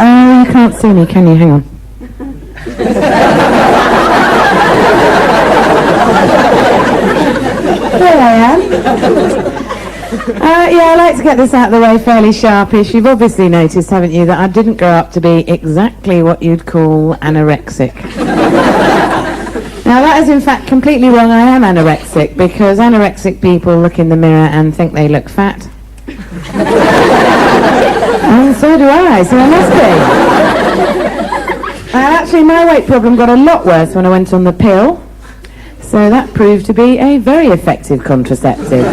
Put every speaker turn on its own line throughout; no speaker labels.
Oh, you can't see me, can you? Hang on. There I am. Yeah, I like to get this out of the way fairly sharpish. You've obviously noticed, haven't you, that I didn't grow up to be exactly what you'd call anorexic. Now, that is in fact completely wrong. I am anorexic, because anorexic people look in the mirror and think they look fat. And so do I, so I must be. Actually, my weight problem got a lot worse when I went on the pill, so that proved to be a very effective contraceptive.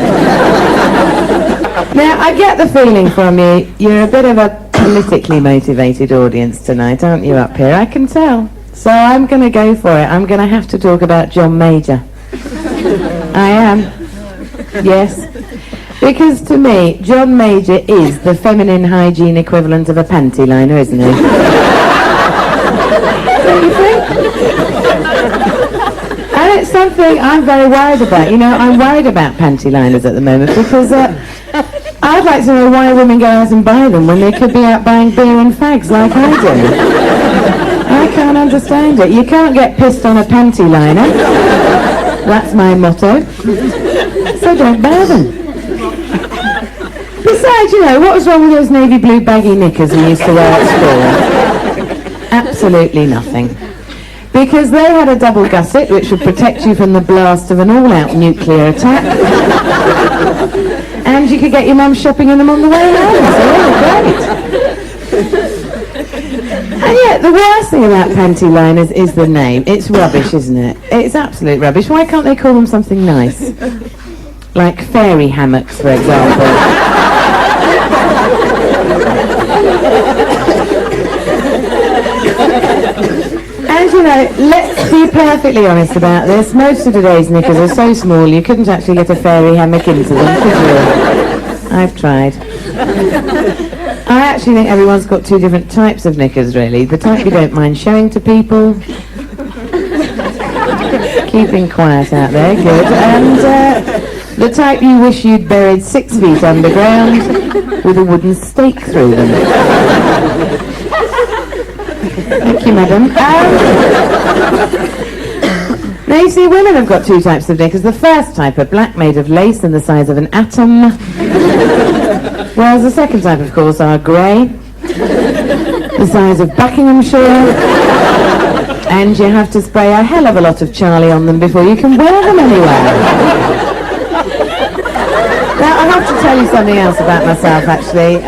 Now, I get the feeling from you, you're a bit of a politically motivated audience tonight, aren't you, up here? I can tell. So I'm going to go for it. I'm going to have to talk about John Major. I am. Yes. Because to me, John Major is the feminine hygiene equivalent of a panty liner, isn't he? Don't you think? And it's something I'm very worried about. You know, I'm worried about panty liners at the moment, because I'd like to know why women go out and buy them when they could be out buying beer and fags like I do. I can't understand it. You can't get pissed on a panty liner. That's my motto. So don't buy them. Besides, you know, what was wrong with those navy blue baggy knickers we used to wear at school? Absolutely nothing. Because they had a double gusset which would protect you from the blast of an all-out nuclear attack. And you could get your mum shopping in them on the way home, so they were great. And yet, the worst thing about panty liners is the name. It's rubbish, isn't it? It's absolute rubbish. Why can't they call them something nice? Like fairy hammocks, for example. And you know, let's be perfectly honest about this. Most of today's knickers are so small you couldn't actually get a fairy hammock into them, could you? I've tried. I actually think everyone's got two different types of knickers, really. The type you don't mind showing to people. Keeping quiet out there, good. And the type you wish you'd buried 6 feet underground with a wooden stake through them. Thank you, madam. Now, you see, women have got two types of knickers. The first type are black, made of lace and the size of an atom. Whereas the second type, of course, are grey, the size of Buckinghamshire, and you have to spray a hell of a lot of Charlie on them before you can wear them anywhere. Now, I have to tell you something else about myself, actually.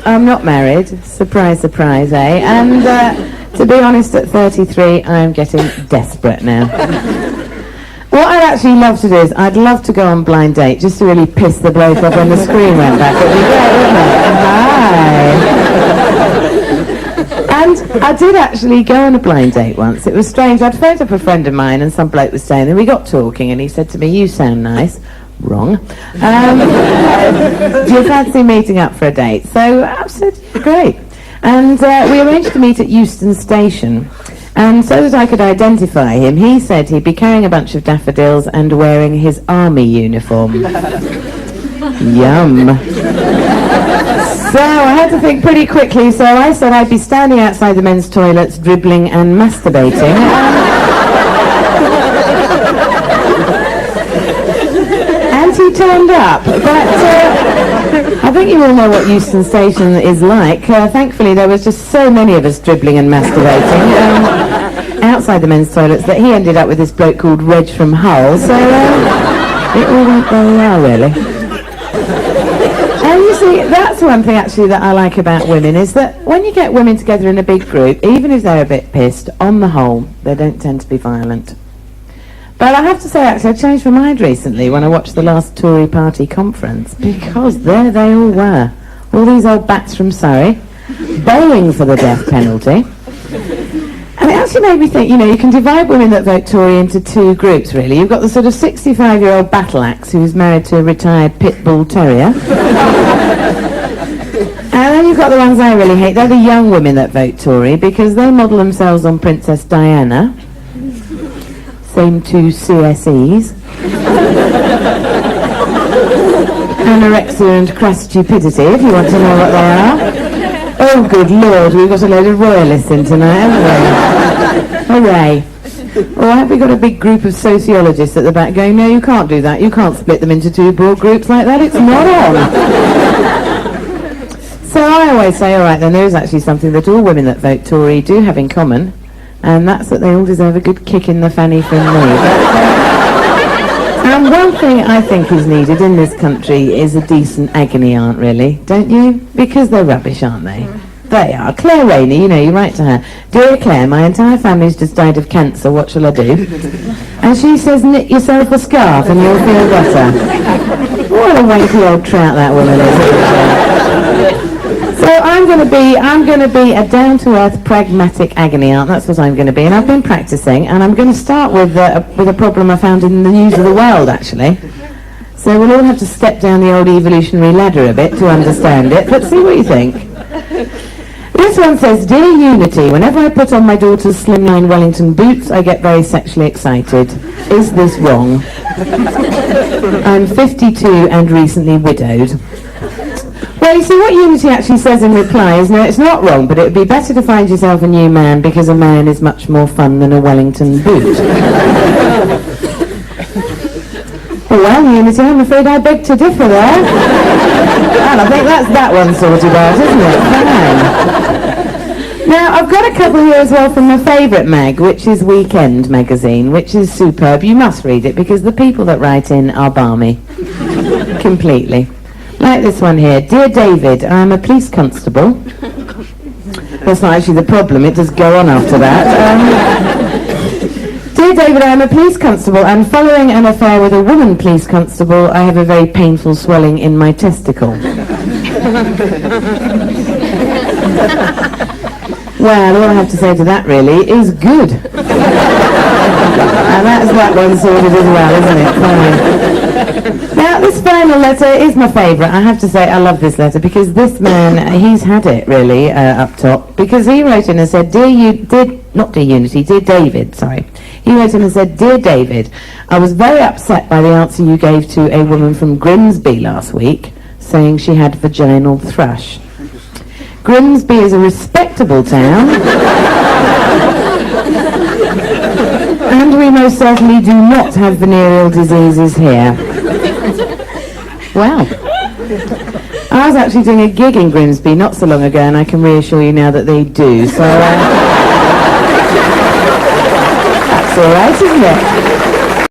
I'm not married, surprise, surprise, eh? And to be honest, at 33, I'm getting desperate now. What I'd actually love to do is, I'd love to go on blind date, just to really piss the bloke off when the screen went back. It'd be great, wouldn't it? Hi. And I did actually go on a blind date once. It was strange. I'd phoned up a friend of mine and some bloke was staying there. We got talking and he said to me, "You sound nice." Wrong. Do you fancy meeting up for a date? So I said, great. And we arranged to meet at Euston Station. And so that I could identify him, he said he'd be carrying a bunch of daffodils and wearing his army uniform. Yum. So I had to think pretty quickly, so I said I'd be standing outside the men's toilets, dribbling and masturbating. And he turned up. But I think you all know what Euston Station is like. Thankfully, there was just so many of us dribbling and masturbating outside the men's toilets that he ended up with this bloke called Reg from Hull. So it all went very well, really. And you see, that's one thing actually that I like about women, is that when you get women together in a big group, even if they're a bit pissed, on the whole, they don't tend to be violent. But I have to say, actually, I changed my mind recently when I watched the last Tory party conference, because there they all were. All these old bats from Surrey, bowling for the death penalty. And it actually made me think, you know, you can divide women that vote Tory into two groups, really. You've got the sort of 65-year-old battle axe who's married to a retired pit bull terrier. And then you've got the ones I really hate. They're the young women that vote Tory, because they model themselves on Princess Diana. Same two CSEs. Anorexia and crass stupidity, if you want to know what they are. Oh, good Lord, we've got a load of royalists in tonight, haven't we? Hooray. All right, we've got a big group of sociologists at the back going, no, you can't do that. You can't split them into two broad groups like that. It's not on. So I always say, all right, then there is actually something that all women that vote Tory do have in common, and that's that they all deserve a good kick in the fanny from me. And one thing I think is needed in this country is a decent agony aunt, really, don't you? Because they're rubbish, aren't they? They are. Claire Rainey, you know, you write to her, dear Claire, my entire family's just died of cancer, what shall I do? And she says, knit yourself a scarf and you'll feel better. What a wanky old trout that woman is, isn't she? So I'm going to be a down-to-earth, pragmatic agony aunt. That's what I'm going to be, and I've been practicing. And I'm going to start with a problem I found in the News of the World, actually. So we'll all have to step down the old evolutionary ladder a bit to understand it. But see what you think. This one says, dear Unity, whenever I put on my daughter's slimline Wellington boots, I get very sexually excited. Is this wrong? I'm 52 and recently widowed. Well, you see, what Unity actually says in reply is, no, it's not wrong, but it would be better to find yourself a new man because a man is much more fun than a Wellington boot. Well, Unity, I'm afraid I beg to differ there. And I think that's that one sorted out, isn't it? Fine. Now, I've got a couple here as well from my favourite mag, which is Weekend magazine, which is superb. You must read it because the people that write in are balmy. Completely. Like this one here. Dear David, I'm a police constable. That's not actually the problem, it does go on after that. Dear David, I'm a police constable, and following an affair with a woman police constable, I have a very painful swelling in my testicle. Well, all I have to say to that really is good. And that's that one sorted as well, isn't it? Fine. Now, this final letter is my favourite. I have to say, I love this letter because this man, he's had it really up top. Because he wrote in and said, dear David, sorry. He wrote in and said, dear David, I was very upset by the answer you gave to a woman from Grimsby last week, saying she had vaginal thrush. Grimsby is a respectable town. And we most certainly do not have venereal diseases here. Wow. I was actually doing a gig in Grimsby not so long ago, and I can reassure you now that they do. So that's all right, isn't it?